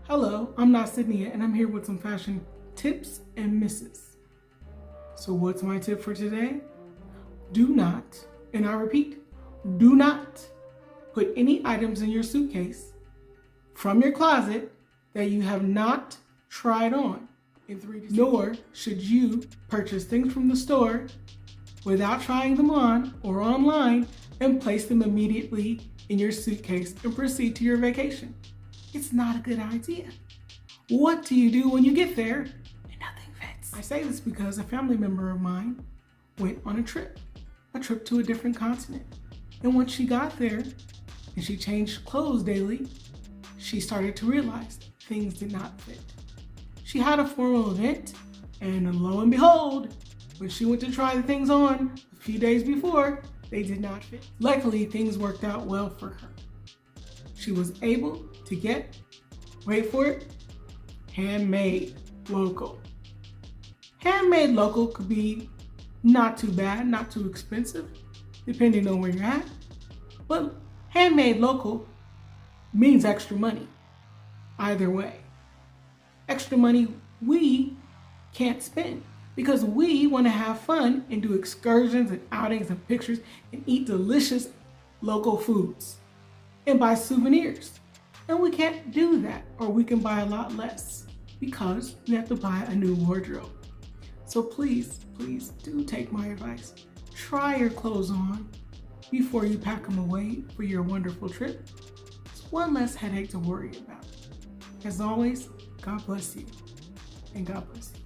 Hello, I'm not SydniaA, and I'm here with some fashion tips and misses. So what's my tip for today? Do not, and I repeat, do not put any items in your suitcase from your closet that you have not tried on in 3D. Nor should you purchase things from the store without trying them on or online and place them immediately in your suitcase and proceed to your vacation. It's not a good idea. What do you do when you get there and nothing fits? I say this because a family member of mine went on a trip to a different continent. And once she got there and she changed clothes daily, she started to realize things did not fit. She had a formal event, and lo and behold, when she went to try the things on a few days before, they did not fit. Luckily, things worked out well for her. She was able to get, wait for it, handmade local. Handmade local could be not too bad, not too expensive, depending on where you're at. But handmade local means extra money, either way. Extra money we can't spend because we want to have fun and do excursions and outings and pictures and eat delicious local foods and buy souvenirs. And we can't do that, or we can buy a lot less because we have to buy a new wardrobe. So please, please do take my advice. Try your clothes on before you pack them away for your wonderful trip. It's one less headache to worry about. As always, God bless you, and God bless you.